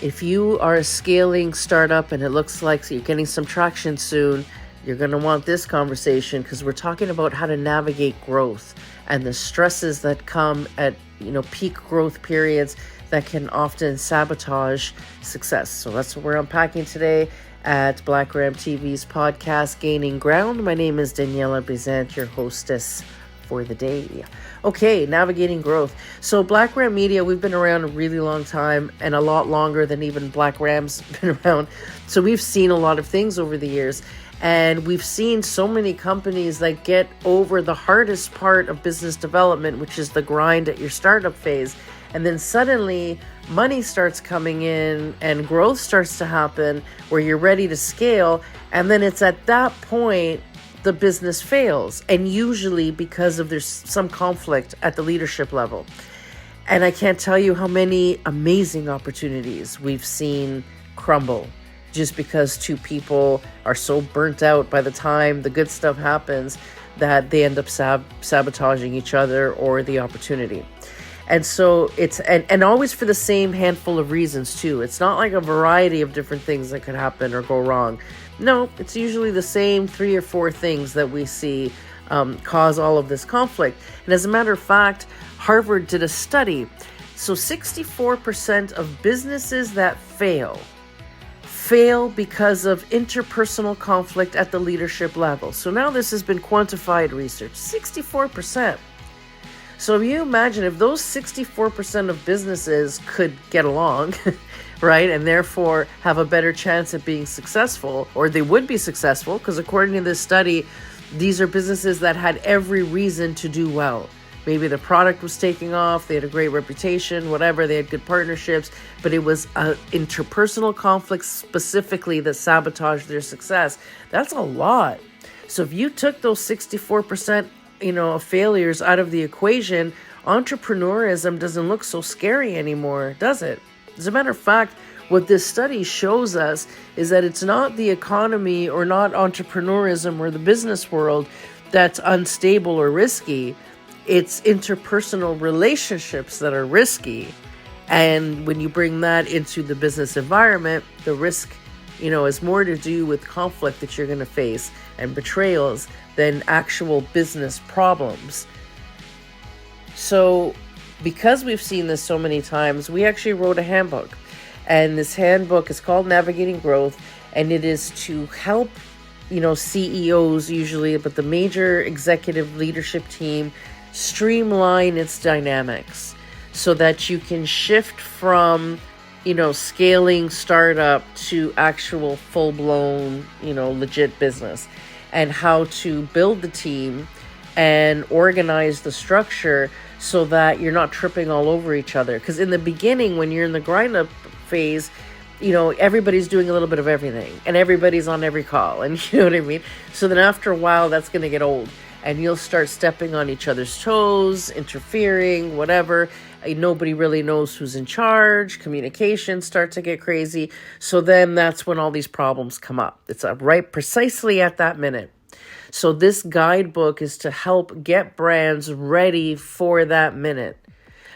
If you are a scaling startup and it looks like you're getting some traction soon, you're going to want this conversation, because we're talking about how to navigate growth and the stresses that come at, peak growth periods that can often sabotage success. So that's what we're unpacking today at Black Ram TV's podcast, Gaining Ground. My name is Daniela Beasant, your hostess for the day. Okay, navigating growth. So Black Ram Media, we've been around a really long time, and a lot longer than even Black Ram's been around. So we've seen a lot of things over the years, and we've seen so many companies that get over the hardest part of business development, which is the grind at your startup phase. And then suddenly money starts coming in and growth starts to happen where you're ready to scale. And then it's at that point the business fails, and usually because of there's some conflict at the leadership level. And I can't tell you how many amazing opportunities we've seen crumble just because two people are so burnt out by the time the good stuff happens that they end up sabotaging each other or the opportunity. And so it's, and always for the same handful of reasons too. It's not like a variety of different things that could happen or go wrong. No, it's usually the same 3 or 4 things that we see cause all of this conflict. And as a matter of fact, Harvard did a study. So 64% of businesses that fail because of interpersonal conflict at the leadership level. So now this has been quantified research, 64%. So if you imagine if those 64% of businesses could get along, right, and therefore have a better chance at being successful, or they would be successful, because according to this study, these are businesses that had every reason to do well. Maybe the product was taking off, they had a great reputation, whatever, they had good partnerships, but it was interpersonal conflicts specifically that sabotaged their success. That's a lot. So if you took those 64%, of failures out of the equation, entrepreneurism doesn't look so scary anymore, does it? As a matter of fact, what this study shows us is that it's not the economy or not entrepreneurism or the business world that's unstable or risky. It's interpersonal relationships that are risky. And when you bring that into the business environment, the risk, is more to do with conflict that you're going to face and betrayals than actual business problems. So because we've seen this so many times, we actually wrote a handbook. And this handbook is called Navigating Growth, and it is to help, CEOs usually, but the major executive leadership team streamline its dynamics so that you can shift from scaling startup to actual full-blown, legit business, and how to build the team and organize the structure so that you're not tripping all over each other. Because in the beginning, when you're in the grind-up phase, everybody's doing a little bit of everything, and everybody's on every call, and you know what I mean? So then after a while, that's going to get old, and you'll start stepping on each other's toes, interfering, whatever. Nobody really knows who's in charge. Communications start to get crazy. So then that's when all these problems come up. It's right precisely at that minute. So this guidebook is to help get brands ready for that minute.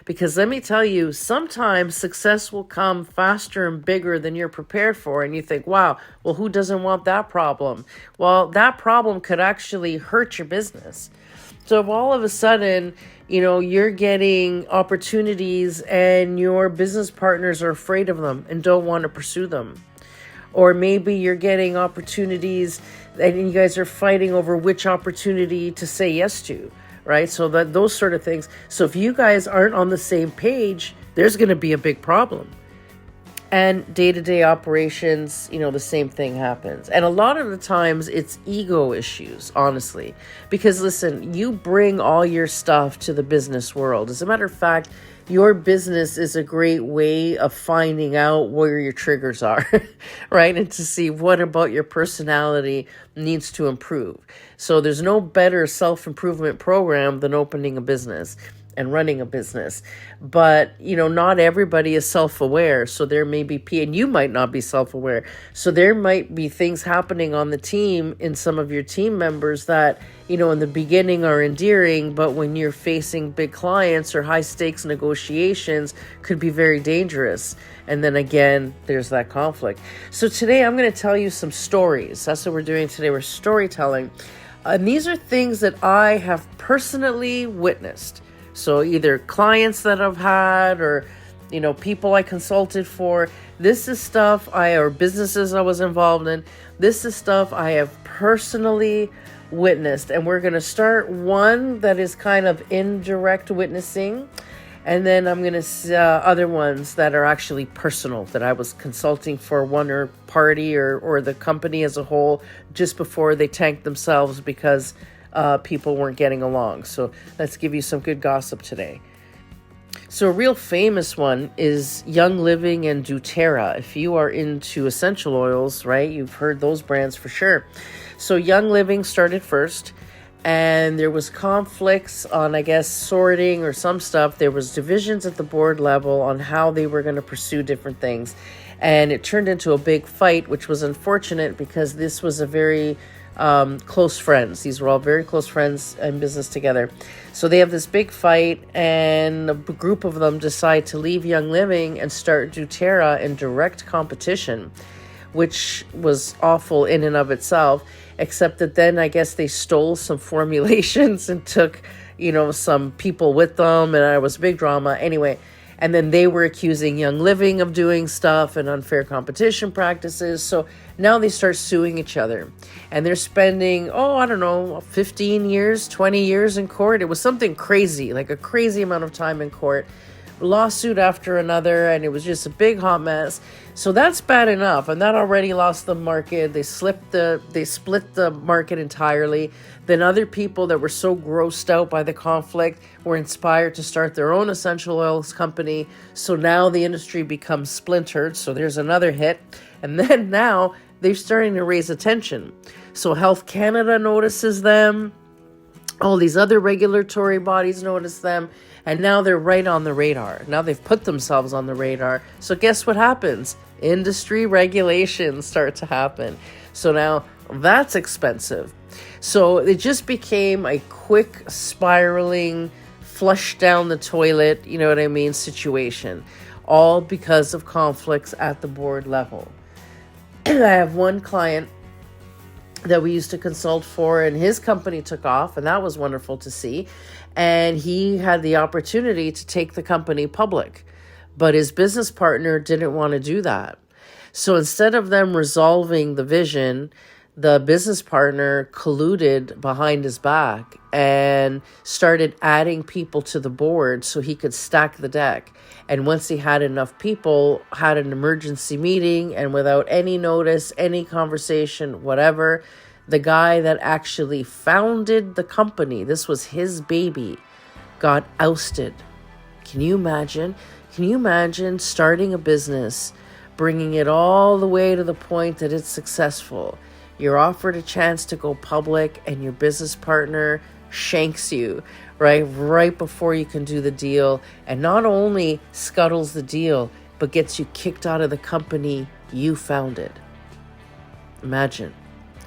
Because let me tell you, sometimes success will come faster and bigger than you're prepared for. And you think, wow, well, who doesn't want that problem? Well, that problem could actually hurt your business. So if all of a sudden, you're getting opportunities and your business partners are afraid of them and don't want to pursue them. Or maybe you're getting opportunities and you guys are fighting over which opportunity to say yes to, right? So that those sort of things. So if you guys aren't on the same page, there's going to be a big problem. And day-to-day operations, the same thing happens. And a lot of the times it's ego issues, honestly. Because listen, you bring all your stuff to the business world. As a matter of fact, your business is a great way of finding out where your triggers are, right? And to see what about your personality needs to improve. So there's no better self-improvement program than opening a business. and running a business. But, not everybody is self-aware. So there may be, and you might not be self-aware. So there might be things happening on the team in some of your team members that, in the beginning are endearing, but when you're facing big clients or high stakes negotiations, could be very dangerous. And then again, there's that conflict. So today I'm going to tell you some stories. That's what we're doing today. We're storytelling. And these are things that I have personally witnessed. So either clients that I've had or, people I consulted for. This is stuff or businesses I was involved in. This is stuff I have personally witnessed. And we're going to start one that is kind of indirect witnessing. And then I'm going to other ones that are actually personal, that I was consulting for one or party or the company as a whole just before they tanked themselves because people weren't getting along. So let's give you some good gossip today. So a real famous one is Young Living and doTERRA. If you are into essential oils, right, you've heard those brands for sure. So Young Living started first. And there was conflicts on, I guess, sorting or some stuff. There was divisions at the board level on how they were going to pursue different things. And it turned into a big fight, which was unfortunate because this was a very close friends. These were all very close friends in business together. So they have this big fight and a group of them decide to leave Young Living and start doTERRA in direct competition, which was awful in and of itself. Except that then I guess they stole some formulations and took, some people with them. And it was a big drama. Anyway, and then they were accusing Young Living of doing stuff and unfair competition practices. So now they start suing each other. And they're spending, 15 years, 20 years in court. It was something crazy, like a crazy amount of time in court. Lawsuit after another, and it was just a big hot mess. So that's bad enough, and that already lost the market. They split the market entirely. Then other people that were so grossed out by the conflict were inspired to start their own essential oils company. So now the industry becomes splintered. So there's another hit, and then now they're starting to raise attention. So Health Canada notices them. All these other regulatory bodies notice them. And now they're right on the radar. Now they've put themselves on the radar. So guess what happens? Industry regulations start to happen. So now that's expensive. So it just became a quick spiraling, flush down the toilet, situation. All because of conflicts at the board level. I have one client that we used to consult for, and his company took off, and that was wonderful to see. And he had the opportunity to take the company public, but his business partner didn't want to do that. So instead of them resolving the vision, the business partner colluded behind his back and started adding people to the board so he could stack the deck. And once he had enough people, had an emergency meeting, and without any notice, any conversation, whatever, the guy that actually founded the company, this was his baby, got ousted. Can you imagine? Can you imagine starting a business, bringing it all the way to the point that it's successful? You're offered a chance to go public and your business partner shanks you, right before you can do the deal, and not only scuttles the deal, but gets you kicked out of the company you founded. Imagine.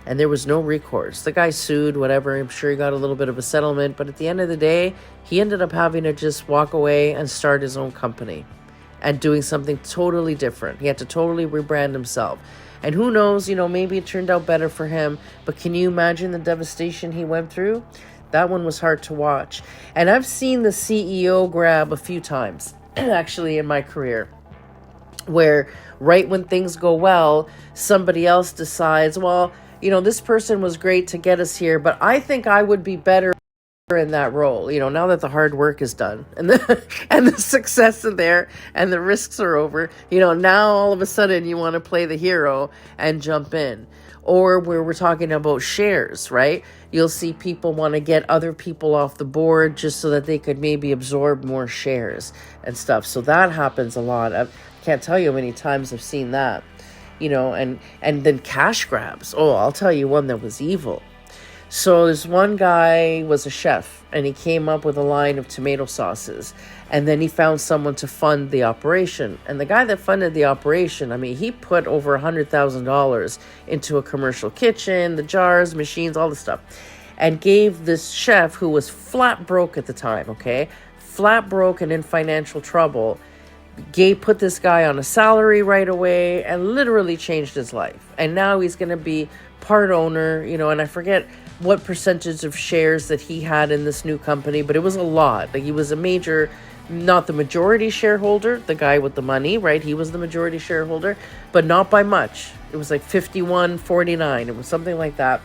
And there was no recourse. The guy sued, whatever. I'm sure he got a little bit of a settlement, but at the end of the day, he ended up having to just walk away and start his own company and doing something totally different. He had to totally rebrand himself. And who knows, maybe it turned out better for him, but can you imagine the devastation he went through? That one was hard to watch. And I've seen the CEO grab a few times, actually, in my career, where right when things go well, somebody else decides, well, this person was great to get us here, but I think I would be better in that role, now that the hard work is done and the success is there and the risks are over, now all of a sudden you want to play the hero and jump in. Or where we're talking about shares, right? You'll see people want to get other people off the board just so that they could maybe absorb more shares and stuff. So that happens a lot. I can't tell you how many times I've seen that, and then cash grabs. Oh, I'll tell you one that was evil. So this one guy was a chef, and he came up with a line of tomato sauces, and then he found someone to fund the operation. And the guy that funded the operation, I mean, he put over $100,000 into a commercial kitchen, the jars, machines, all the stuff, and gave this chef, who was flat broke at the time, okay, flat broke and in financial trouble, put this guy on a salary right away and literally changed his life. And now he's going to be part owner, and I forget what percentage of shares that he had in this new company, but it was a lot. Like, he was a major, not the majority shareholder, the guy with the money, right? He was the majority shareholder, but not by much. It was like 51-49. It was something like that.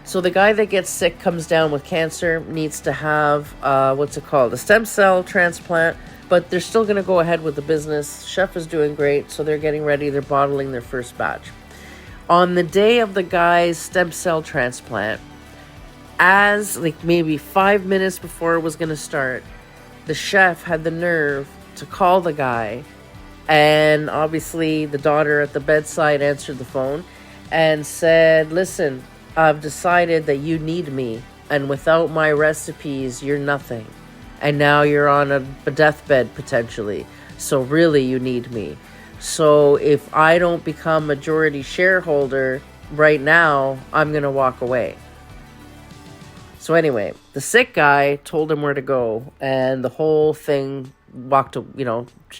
So the guy that gets sick, comes down with cancer, needs to have, a stem cell transplant, but they're still going to go ahead with the business. Chef is doing great, so they're getting ready. They're bottling their first batch. On the day of the guy's stem cell transplant, as like maybe 5 minutes before it was going to start, the chef had the nerve to call the guy, and obviously the daughter at the bedside answered the phone and said, "Listen, I've decided that you need me, and without my recipes, you're nothing. And now you're on a deathbed potentially. So really, you need me. So if I don't become majority shareholder right now, I'm going to walk away." So anyway, the sick guy told him where to go, and the whole thing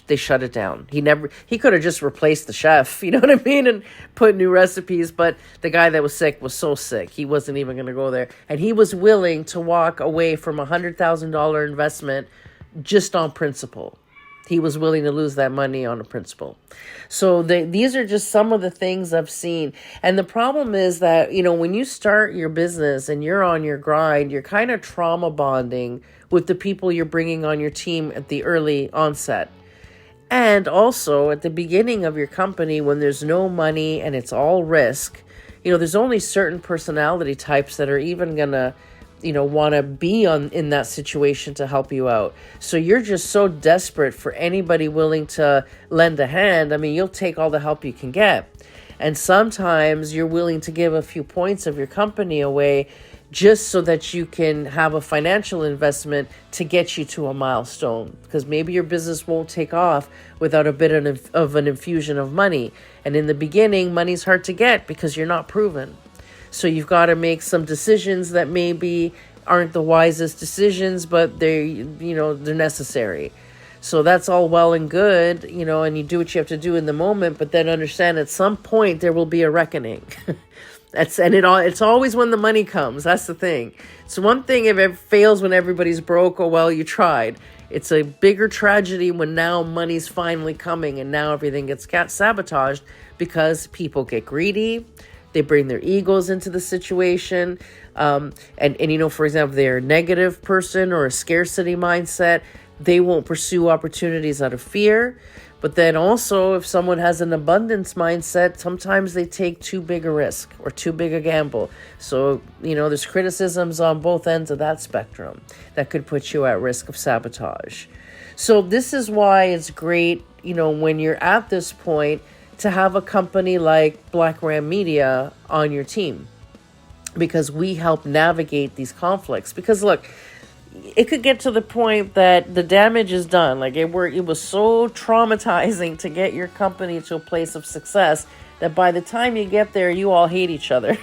they shut it down. He could have just replaced the chef, you know what I mean, and put new recipes, but the guy that was sick was so sick, he wasn't even going to go there. And he was willing to walk away from $100,000 investment just on principle. He was willing to lose that money on a principle. So these are just some of the things I've seen. And the problem is that, when you start your business and you're on your grind, you're kind of trauma bonding with the people you're bringing on your team at the early onset. And also at the beginning of your company, when there's no money and it's all risk, there's only certain personality types that are even going to want to be in that situation to help you out. So you're just so desperate for anybody willing to lend a hand. I mean, you'll take all the help you can get. And sometimes you're willing to give a few points of your company away just so that you can have a financial investment to get you to a milestone. Because maybe your business won't take off without a bit of an infusion of money. And in the beginning, money's hard to get because you're not proven. So you've got to make some decisions that maybe aren't the wisest decisions, but they're necessary. So that's all well and good, and you do what you have to do in the moment, but then understand at some point there will be a reckoning. It's always when the money comes. That's the thing. It's one thing if it fails when everybody's broke. Oh, well, you tried. It's a bigger tragedy when now money's finally coming and now everything gets sabotaged because people get greedy. They bring their egos into the situation. And for example, they're a negative person or a scarcity mindset. They won't pursue opportunities out of fear. But then also, if someone has an abundance mindset, sometimes they take too big a risk or too big a gamble. So, there's criticisms on both ends of that spectrum that could put you at risk of sabotage. So this is why it's great, when you're at this point, to have a company like Black Ram Media on your team, because we help navigate these conflicts. Because look, it could get to the point that the damage is done. Like it was so traumatizing to get your company to a place of success that by the time you get there, you all hate each other,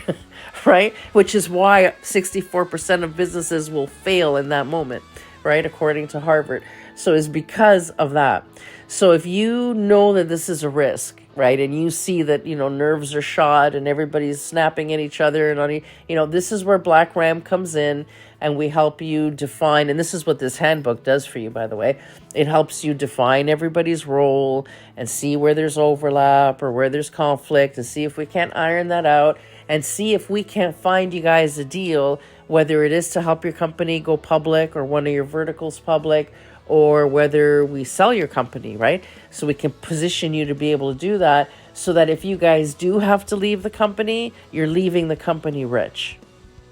right? Which is why 64% of businesses will fail in that moment, right? According to Harvard. So it's because of that. So if you know that this is a risk, right, and you see that, nerves are shot and everybody's snapping at each other, and this is where Black Ram comes in, and we help you define, and this is what this handbook does for you, by the way. It helps you define everybody's role and see where there's overlap or where there's conflict, and see if we can't iron that out, and see if we can't find you guys a deal, whether it is to help your company go public or one of your verticals public, or whether we sell your company, right? So we can position you to be able to do that, so that if you guys do have to leave the company, you're leaving the company rich.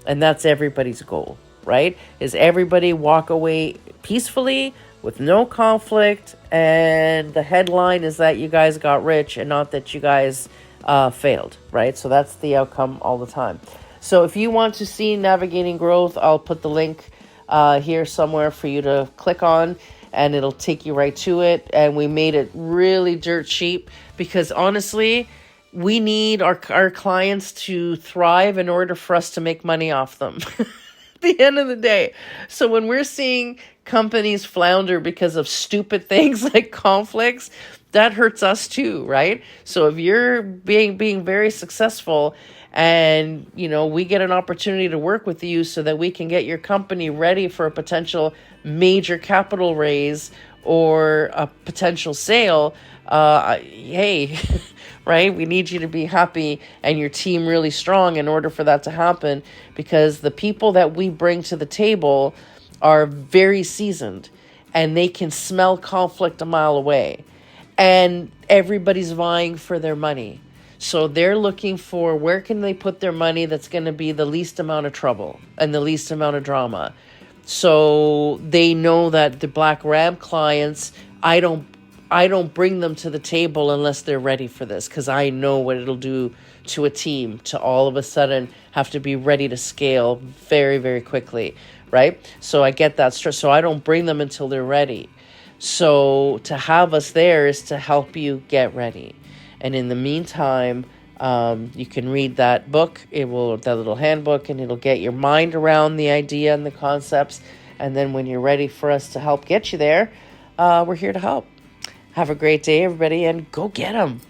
And that's everybody's goal, right? Is everybody walk away peacefully with no conflict, and the headline is that you guys got rich and not that you guys failed, right? So that's the outcome all the time. So if you want to see Navigating Growth, I'll put the link here somewhere for you to click on, and it'll take you right to it. And we made it really dirt cheap because honestly, we need our clients to thrive in order for us to make money off them. At the end of the day. So when we're seeing companies flounder because of stupid things like conflicts, that hurts us too, right? So if you're being very successful and, we get an opportunity to work with you so that we can get your company ready for a potential major capital raise or a potential sale, hey, right? We need you to be happy and your team really strong in order for that to happen, because the people that we bring to the table are very seasoned and they can smell conflict a mile away, and everybody's vying for their money. So they're looking for where can they put their money that's going to be the least amount of trouble and the least amount of drama. So they know that the Black Ram clients, I don't bring them to the table unless they're ready for this, because I know what it'll do to a team to all of a sudden have to be ready to scale very, very quickly, right? So I get that stress. So I don't bring them until they're ready. So to have us there is to help you get ready. And in the meantime, you can read that book. That little handbook, and it'll get your mind around the idea and the concepts. And then when you're ready for us to help get you there, we're here to help. Have a great day, everybody, and go get them.